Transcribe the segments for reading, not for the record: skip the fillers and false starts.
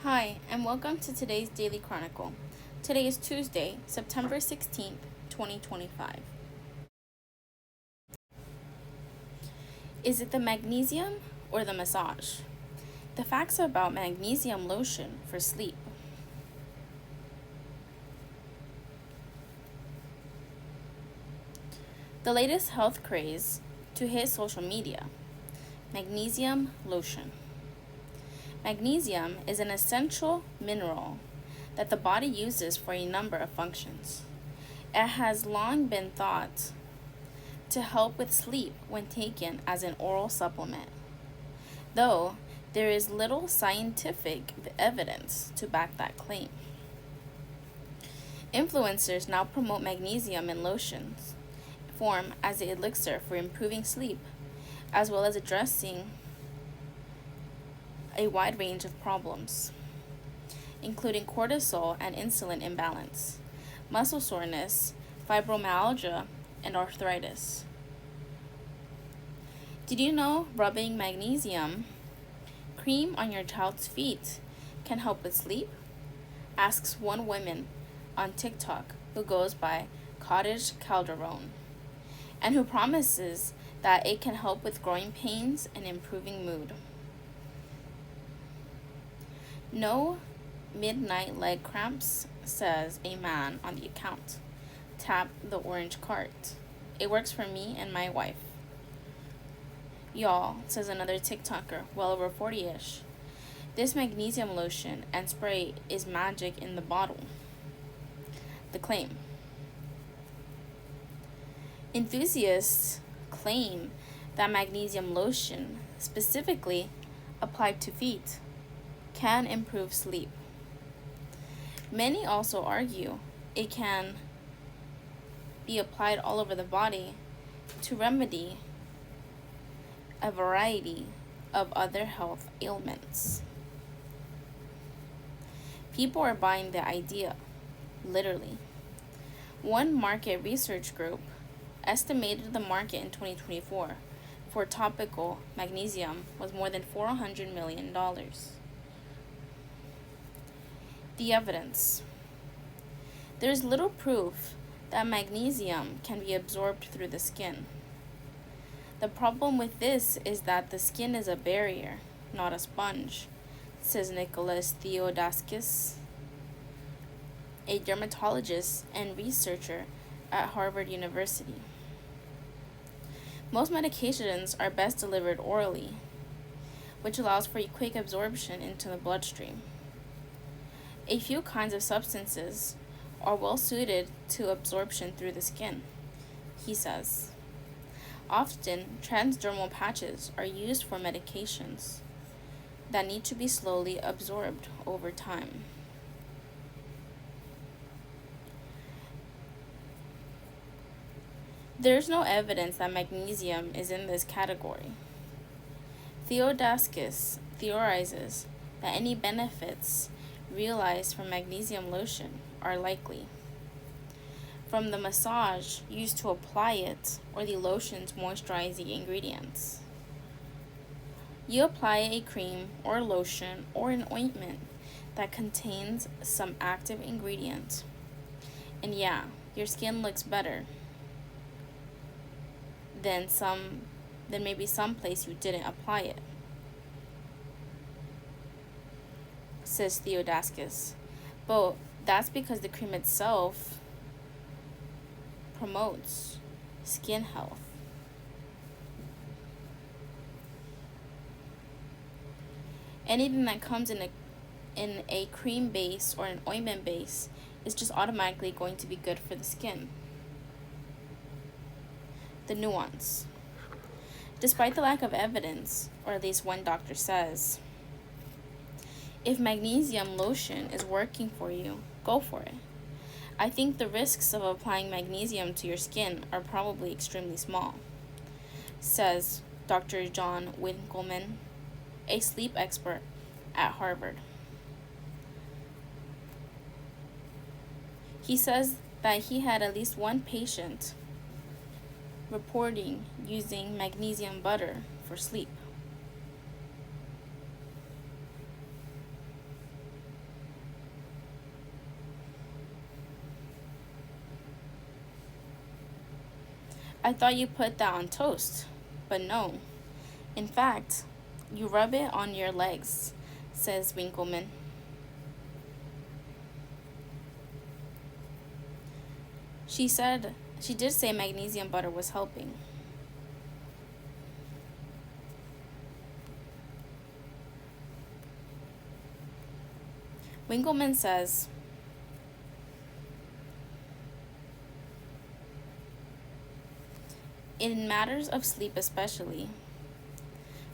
Hi, and welcome to today's Daily Chronicle. Today is Tuesday, September 16th, 2025. Is it the magnesium or the massage? The facts about magnesium lotion for sleep. The latest health craze to hit social media. Magnesium lotion. Magnesium is an essential mineral that the body uses for a number of functions. It has long been thought to help with sleep when taken as an oral supplement, though there is little scientific evidence to back that claim. Influencers now promote magnesium in lotions form as an elixir for improving sleep, as well as addressing a wide range of problems, including cortisol and insulin imbalance, muscle soreness, fibromyalgia, and arthritis. Did you know rubbing magnesium cream on your child's feet can help with sleep? Asks one woman on TikTok who goes by Cottage Calderon and who promises that it can help with growing pains and improving mood. No midnight leg cramps, says a man on the account. Tap the orange cart. It works for me and my wife. Y'all, says another TikToker, well over 40-ish. This magnesium lotion and spray is magic in the bottle. The claim. Enthusiasts claim that magnesium lotion, specifically applied to feet, can improve sleep. Many also argue it can be applied all over the body to remedy a variety of other health ailments. People are buying the idea, literally. One market research group estimated the market in 2024 for topical magnesium was more than $400 million. The evidence. There is little proof that magnesium can be absorbed through the skin. The problem with this is that the skin is a barrier, not a sponge, says Nicholas Theodaskis, a dermatologist and researcher at Harvard University. Most medications are best delivered orally, which allows for a quick absorption into the bloodstream. A few kinds of substances are well suited to absorption through the skin, he says. Often, transdermal patches are used for medications that need to be slowly absorbed over time. There is no evidence that magnesium is in this category. Theodaskis theorizes that any benefits realized from magnesium lotion are likely from the massage used to apply it or the lotion's moisturizing ingredients. You apply a cream or lotion or an ointment that contains some active ingredient, and yeah, your skin looks better than maybe some place you didn't apply it, says Theodaskis. But that's because the cream itself promotes skin health. Anything that comes in a cream base or an ointment base is just automatically going to be good for the skin. The nuance. Despite the lack of evidence, or at least one doctor says, if magnesium lotion is working for you, go for it. I think the risks of applying magnesium to your skin are probably extremely small, says Dr. John Winkelman, a sleep expert at Harvard. He says that he had at least one patient reporting using magnesium butter for sleep. I thought you put that on toast, but no. In fact, you rub it on your legs, says Winkleman. She did say magnesium butter was helping. Winkleman says, in matters of sleep especially,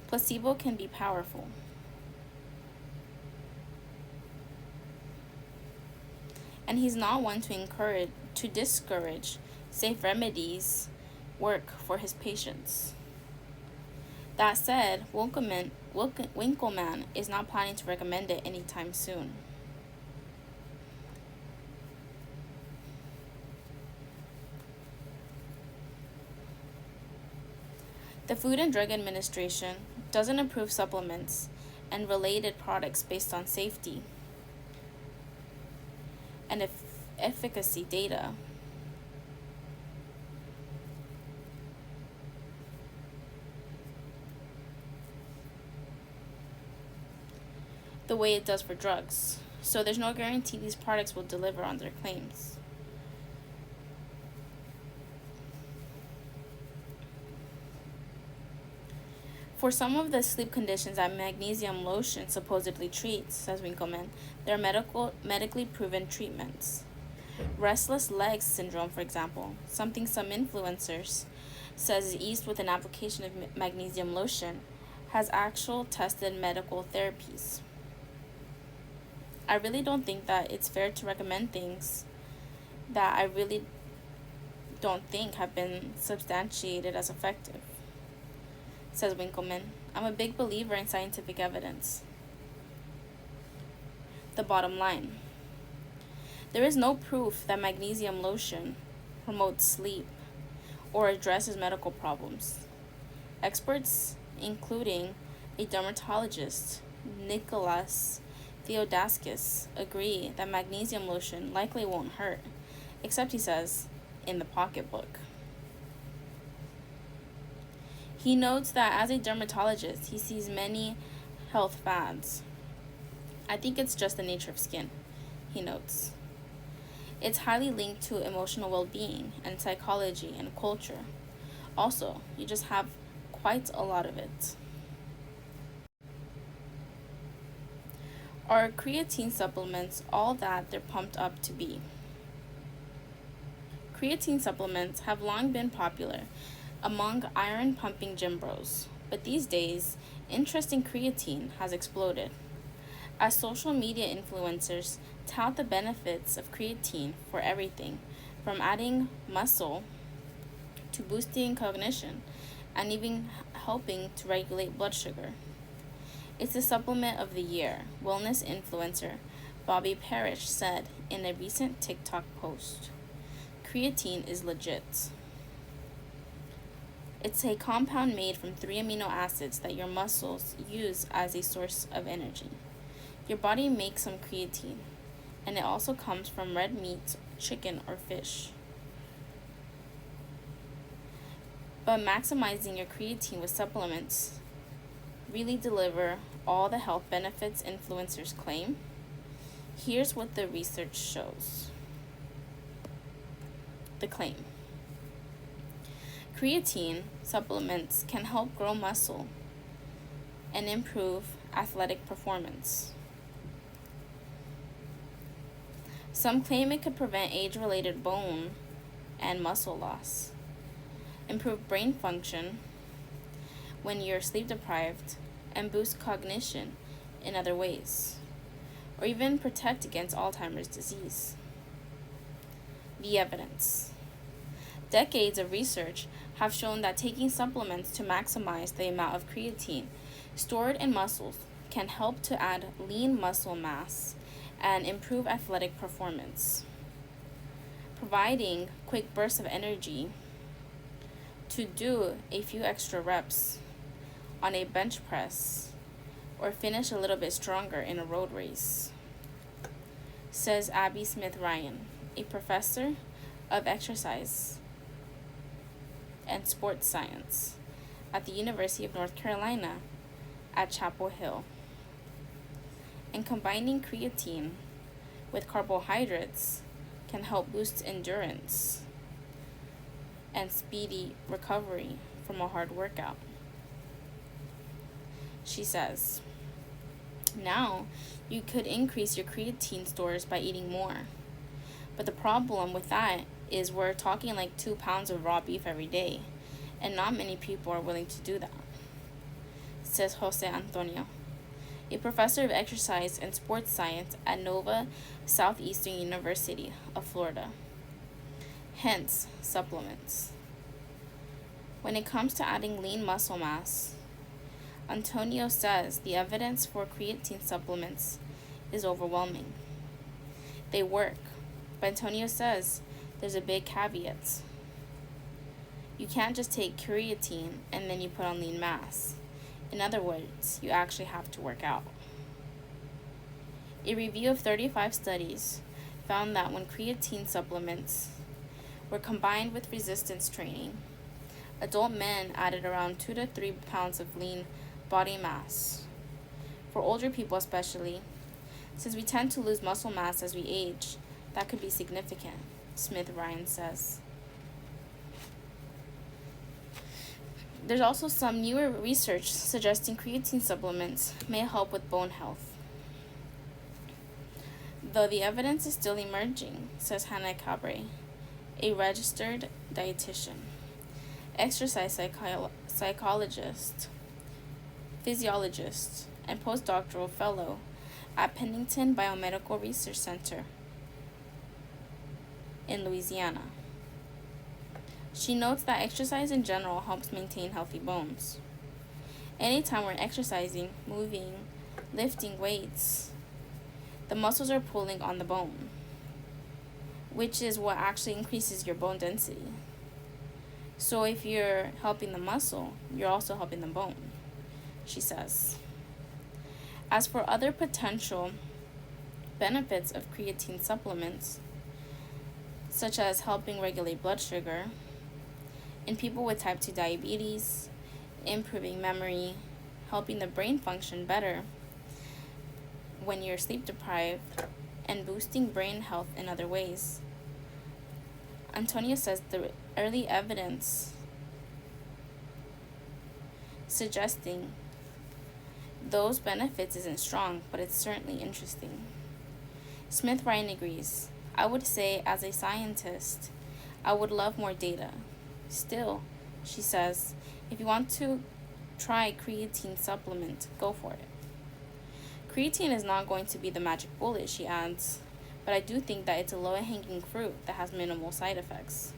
placebo can be powerful. And he's not one to discourage safe remedies work for his patients. That said, Winkleman is not planning to recommend it anytime soon. The Food and Drug Administration doesn't approve supplements and related products based on safety and efficacy data. The way it does for drugs. So there's no guarantee these products will deliver on their claims. For some of the sleep conditions that magnesium lotion supposedly treats, says Winkleman, there are medically proven treatments. Restless legs syndrome, for example, something some influencers says is eased with an application of magnesium lotion, has actual tested medical therapies. I really don't think that it's fair to recommend things that I really don't think have been substantiated as effective, says Winkleman. I'm a big believer in scientific evidence. The bottom line. There is no proof that magnesium lotion promotes sleep or addresses medical problems. Experts, including a dermatologist, Nicholas Theodaskis, agree that magnesium lotion likely won't hurt, except, he says, in the pocketbook. He notes that as a dermatologist, he sees many health fads. I think it's just the nature of skin, he notes. It's highly linked to emotional well-being and psychology and culture. Also, you just have quite a lot of it. Are creatine supplements all that they're pumped up to be? Creatine supplements have long been popular among iron-pumping gym bros, but these days, interest in creatine has exploded. As social media influencers tout the benefits of creatine for everything, from adding muscle to boosting cognition, and even helping to regulate blood sugar. It's the supplement of the year, wellness influencer Bobby Parrish said in a recent TikTok post. Creatine is legit. It's a compound made from 3 amino acids that your muscles use as a source of energy. Your body makes some creatine, and it also comes from red meat, chicken, or fish. But maximizing your creatine with supplements really deliver all the health benefits influencers claim? Here's what the research shows. The claim. Creatine supplements can help grow muscle and improve athletic performance. Some claim it could prevent age-related bone and muscle loss, improve brain function when you're sleep deprived, and boost cognition in other ways, or even protect against Alzheimer's disease. The evidence. Decades of research have shown that taking supplements to maximize the amount of creatine stored in muscles can help to add lean muscle mass and improve athletic performance, providing quick bursts of energy to do a few extra reps on a bench press or finish a little bit stronger in a road race, says Abby Smith Ryan, a professor of exercise and Sports Science at the University of North Carolina at Chapel Hill. And combining creatine with carbohydrates can help boost endurance and speedy recovery from a hard workout. She says, now you could increase your creatine stores by eating more. But the problem with that is we're talking like 2 pounds of raw beef every day, and not many people are willing to do that, says Jose Antonio, a professor of exercise and sports science at Nova Southeastern University of Florida. Hence, supplements. When it comes to adding lean muscle mass, Antonio says the evidence for creatine supplements is overwhelming. They work, but Antonio says there's a big caveat. You can't just take creatine and then you put on lean mass. In other words, you actually have to work out. A review of 35 studies found that when creatine supplements were combined with resistance training, adult men added around 2 to 3 pounds of lean body mass. For older people especially, since we tend to lose muscle mass as we age, that could be significant, Smith-Ryan says. There's also some newer research suggesting creatine supplements may help with bone health, though the evidence is still emerging, says Hannah Cabre, a registered dietitian, exercise psychologist, physiologist, and postdoctoral fellow at Pennington Biomedical Research Center in Louisiana. She notes that exercise in general helps maintain healthy bones. Anytime we're exercising, moving, lifting weights, the muscles are pulling on the bone, which is what actually increases your bone density. So if you're helping the muscle, you're also helping the bone, she says. As for other potential benefits of creatine supplements, such as helping regulate blood sugar, in people with type 2 diabetes, improving memory, helping the brain function better when you're sleep deprived, and boosting brain health in other ways. Antonio says the early evidence suggesting those benefits isn't strong, but it's certainly interesting. Smith-Ryan agrees. I would say, as a scientist, I would love more data. Still, she says, if you want to try creatine supplement, go for it. Creatine is not going to be the magic bullet, she adds, but I do think that it's a low-hanging fruit that has minimal side effects.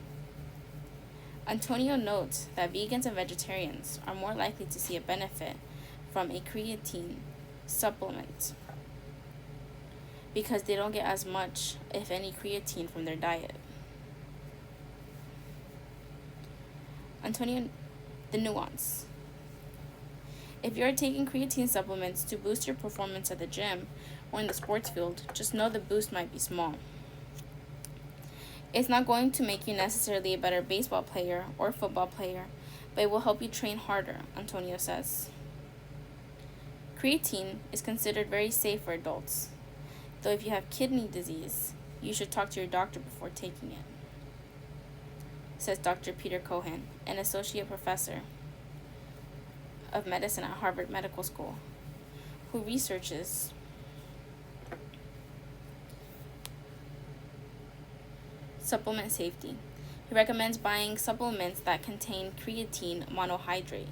Antonio notes that vegans and vegetarians are more likely to see a benefit from a creatine supplement because they don't get as much, if any, creatine from their diet. Antonio, the nuance. If you're taking creatine supplements to boost your performance at the gym or in the sports field, just know the boost might be small. It's not going to make you necessarily a better baseball player or football player, but it will help you train harder, Antonio says. Creatine is considered very safe for adults, though if you have kidney disease, you should talk to your doctor before taking it, says Dr. Peter Cohen, an associate professor of medicine at Harvard Medical School, who researches supplement safety. He recommends buying supplements that contain creatine monohydrate,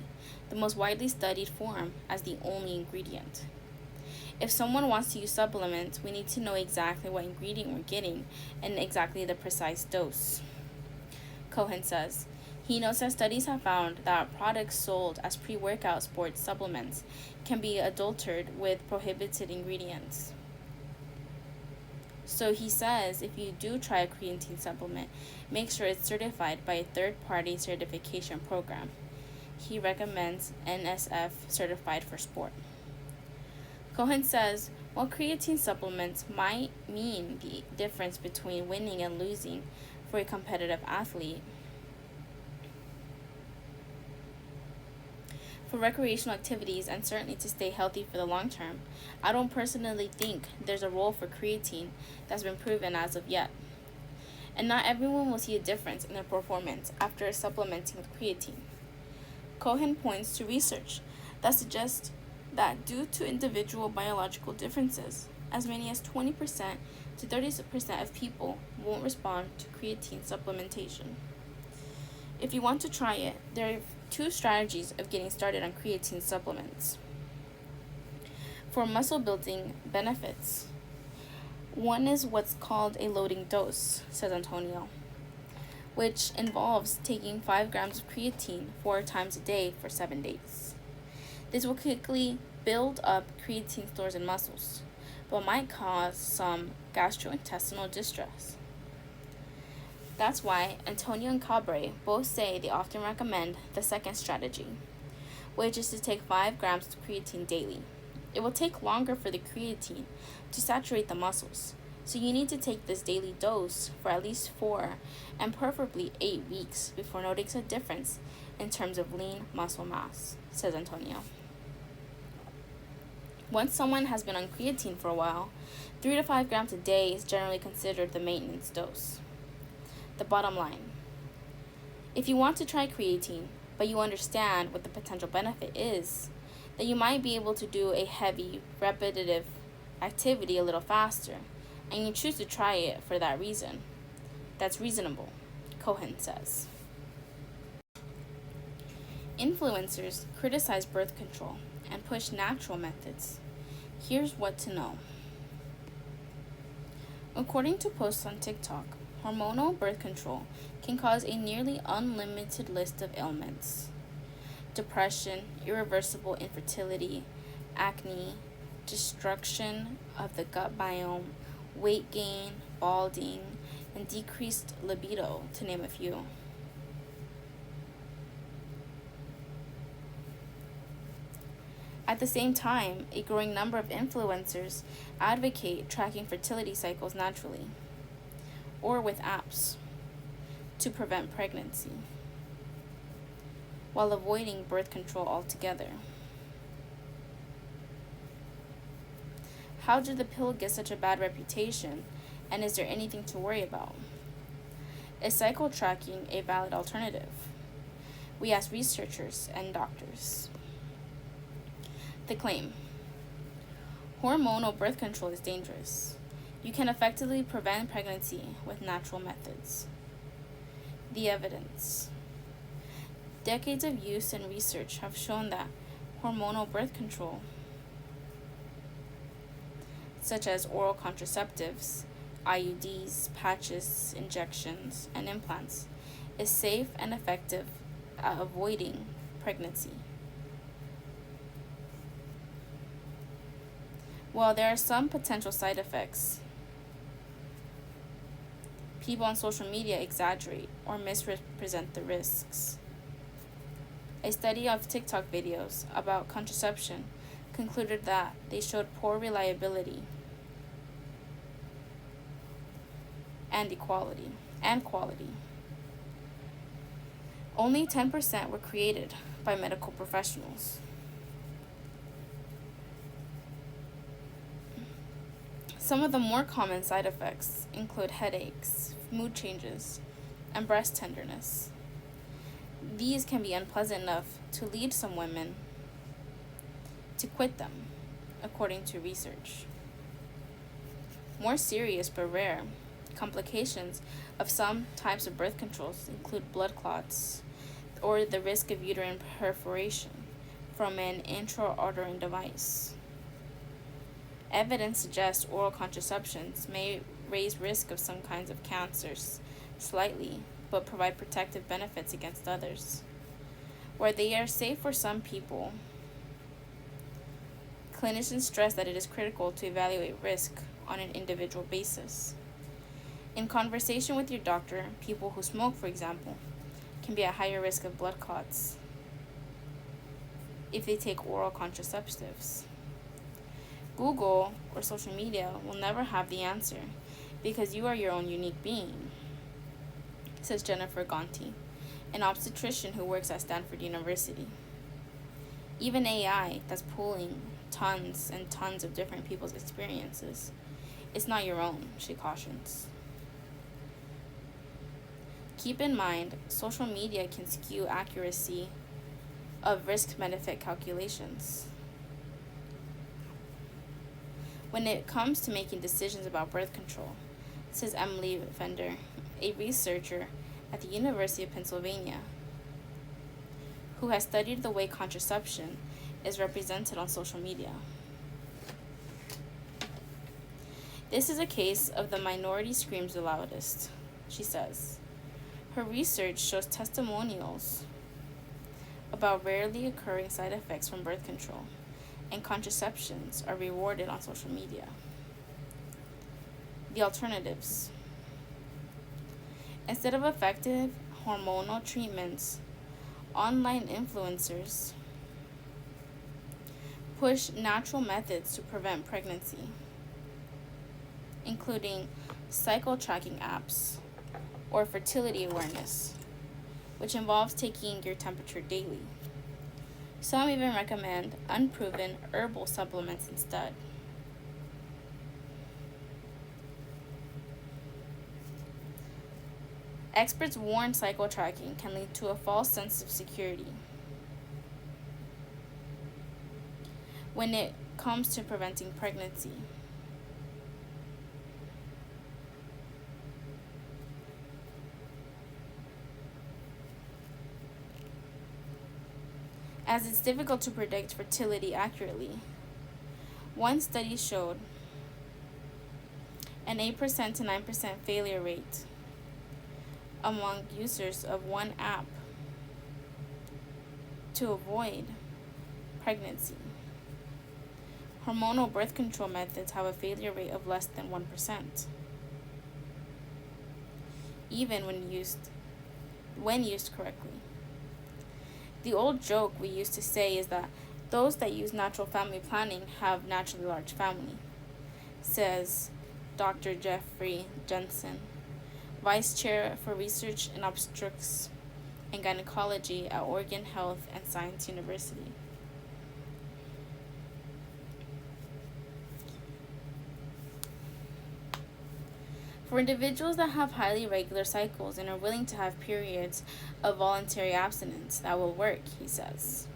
the most widely studied form, as the only ingredient. If someone wants to use supplements, we need to know exactly what ingredient we're getting and exactly the precise dose. Cohen says. He notes that studies have found that products sold as pre-workout sports supplements can be adulterated with prohibited ingredients. So he says if you do try a creatine supplement, make sure it's certified by a third-party certification program. He recommends NSF certified for sport. Cohen says while creatine supplements might mean the difference between winning and losing for a competitive athlete, for recreational activities and certainly to stay healthy for the long term, I don't personally think there's a role for creatine that's been proven as of yet. And not everyone will see a difference in their performance after supplementing with creatine. Cohen points to research that suggests that due to individual biological differences, as many as 20% to 30% of people won't respond to creatine supplementation. If you want to try it, there are two strategies of getting started on creatine supplements. For muscle building benefits, one is what's called a loading dose, says Antonio, which involves taking 5 grams of creatine 4 times a day for 7 days. This will quickly build up creatine stores in muscles, but might cause some gastrointestinal distress. That's why Antonio and Cabre both say they often recommend the second strategy, which is to take 5 grams of creatine daily. It will take longer for the creatine to saturate the muscles, so you need to take this daily dose for at least 4 and preferably 8 weeks before noticing a difference in terms of lean muscle mass, says Antonio. Once someone has been on creatine for a while, 3 to 5 grams a day is generally considered the maintenance dose. The bottom line: if you want to try creatine, but you understand what the potential benefit is, then you might be able to do a heavy, repetitive activity a little faster, and you choose to try it for that reason. That's reasonable, Cohen says. Influencers criticize birth control and push natural methods. Here's what to know. According to posts on TikTok, hormonal birth control can cause a nearly unlimited list of ailments: depression, irreversible infertility, acne, destruction of the gut biome, weight gain, balding, and decreased libido, to name a few. At the same time, a growing number of influencers advocate tracking fertility cycles naturally, or with apps, to prevent pregnancy, while avoiding birth control altogether. How did the pill get such a bad reputation, and is there anything to worry about? Is cycle tracking a valid alternative? We asked researchers and doctors. The claim: hormonal birth control is dangerous. You can effectively prevent pregnancy with natural methods. The evidence: decades of use and research have shown that hormonal birth control, such as oral contraceptives, IUDs, patches, injections, and implants, is safe and effective at avoiding pregnancy. While there are some potential side effects, people on social media exaggerate or misrepresent the risks. A study of TikTok videos about contraception concluded that they showed poor reliability and quality. Only 10% were created by medical professionals. Some of the more common side effects include headaches, mood changes, and breast tenderness. These can be unpleasant enough to lead some women to quit them, according to research. More serious but rare complications of some types of birth controls include blood clots or the risk of uterine perforation from an intrauterine device. Evidence suggests oral contraceptions may raise risk of some kinds of cancers slightly, but provide protective benefits against others. Where they are safe for some people, clinicians stress that it is critical to evaluate risk on an individual basis. In conversation with your doctor, people who smoke, for example, can be at higher risk of blood clots if they take oral contraceptives. Google or social media will never have the answer because you are your own unique being, says Jennifer Gonti, an obstetrician who works at Stanford University. Even AI that's pulling tons and tons of different people's experiences. It's not your own, she cautions. Keep in mind, social media can skew accuracy of risk-benefit calculations. When it comes to making decisions about birth control, says Emily Fender, a researcher at the University of Pennsylvania, who has studied the way contraception is represented on social media. This is a case of the minority screams the loudest, she says. Her research shows testimonials about rarely occurring side effects from birth control, and contraceptions are rewarded on social media. The alternatives. Instead of effective hormonal treatments, online influencers push natural methods to prevent pregnancy, including cycle tracking apps or fertility awareness, which involves taking your temperature daily. Some even recommend unproven herbal supplements instead. Experts warn cycle tracking can lead to a false sense of security when it comes to preventing pregnancy. As it's difficult to predict fertility accurately. One study showed an 8% to 9% failure rate among users of one app to avoid pregnancy. Hormonal birth control methods have a failure rate of less than 1%, even when used correctly. The old joke we used to say is that those that use natural family planning have naturally large family, says Dr. Jeffrey Jensen, Vice Chair for Research in Obstetrics and Gynecology at Oregon Health and Science University. For individuals that have highly regular cycles and are willing to have periods of voluntary abstinence, that will work, he says.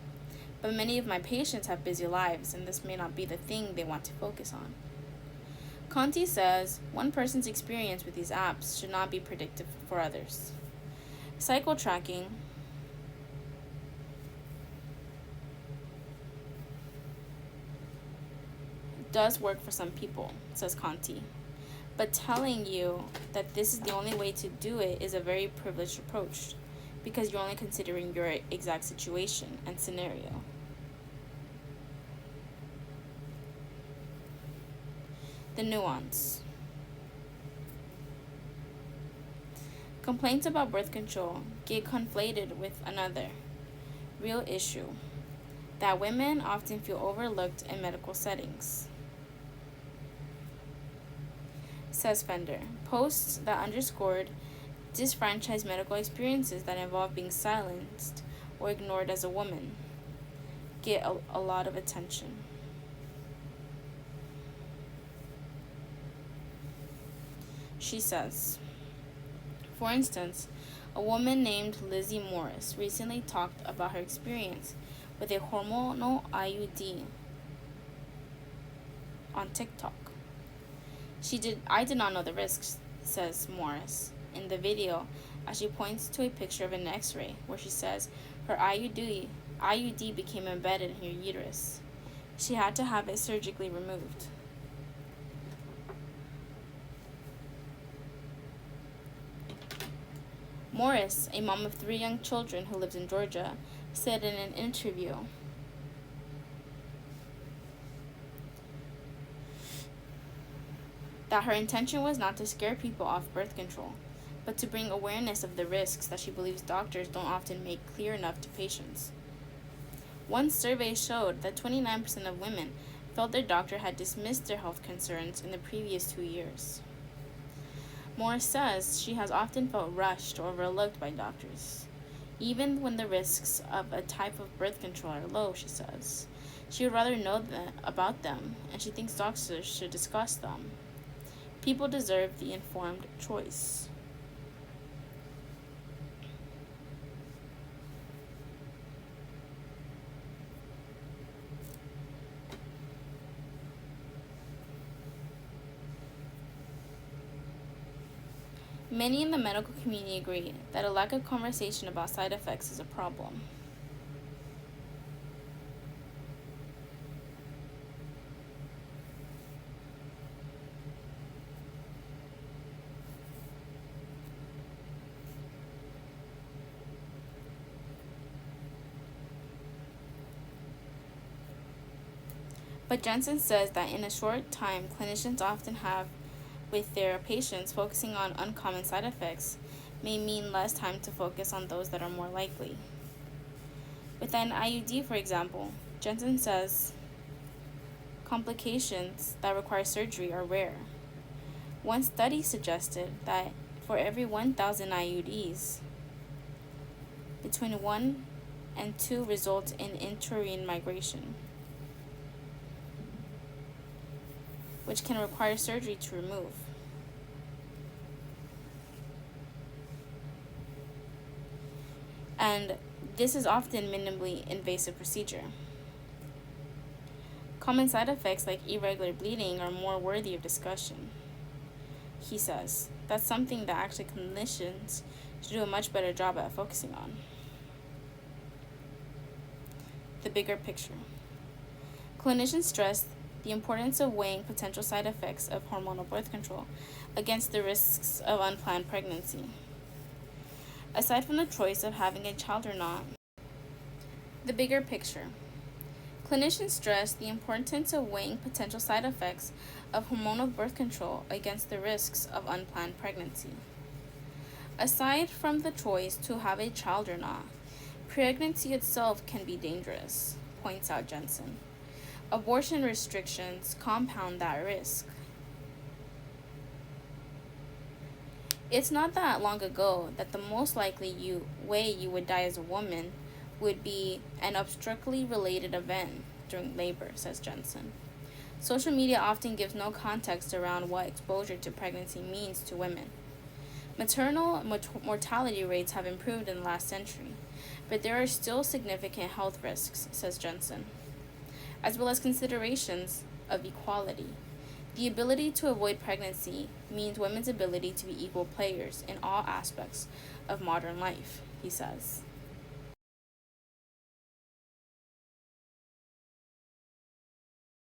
But many of my patients have busy lives, and this may not be the thing they want to focus on. Conti says one person's experience with these apps should not be predictive for others. Cycle tracking does work for some people, says Conti. But telling you that this is the only way to do it is a very privileged approach, because you're only considering your exact situation and scenario. The nuance. Complaints about birth control get conflated with another real issue, that women often feel overlooked in medical settings. Says Fender, posts that underscored disfranchised medical experiences that involve being silenced or ignored as a woman get a lot of attention. She says, for instance, a woman named Lizzie Morris recently talked about her experience with a hormonal IUD on TikTok. I did not know the risks, says Morris in the video, as she points to a picture of an x-ray where she says her IUD became embedded in her uterus. She had to have it surgically removed. Morris, a mom of 3 young children who lives in Georgia, said in an interview, that her intention was not to scare people off birth control, but to bring awareness of the risks that she believes doctors don't often make clear enough to patients. One survey showed that 29% of women felt their doctor had dismissed their health concerns in the previous 2 years. Morris says she has often felt rushed or overlooked by doctors, even when the risks of a type of birth control are low, she says. She would rather know about them, and she thinks doctors should discuss them. People deserve the informed choice. Many in the medical community agree that a lack of conversation about side effects is a problem. But Jensen says that in a short time, clinicians often have with their patients, focusing on uncommon side effects may mean less time to focus on those that are more likely. With an IUD, for example, Jensen says complications that require surgery are rare. One study suggested that for every 1,000 IUDs, between 1 and 2 result in intrauterine migration, which can require surgery to remove. And this is often minimally invasive procedure. Common side effects like irregular bleeding are more worthy of discussion. He says that's something that actually clinicians should do a much better job at focusing on. The bigger picture. Clinicians stress the importance of weighing potential side effects of hormonal birth control against the risks of unplanned pregnancy. Aside from the choice of having a child or not, the bigger picture. Clinicians stress the importance of weighing potential side effects of hormonal birth control against the risks of unplanned pregnancy. Aside from the choice to have a child or not, pregnancy itself can be dangerous, points out Jensen. Abortion restrictions compound that risk. It's not that long ago that the most likely way you would die as a woman would be an obstetrically related event during labor, says Jensen. Social media often gives no context around what exposure to pregnancy means to women. Maternal mortality rates have improved in the last century, but there are still significant health risks, says Jensen, as well as considerations of equality. The ability to avoid pregnancy means women's ability to be equal players in all aspects of modern life, he says.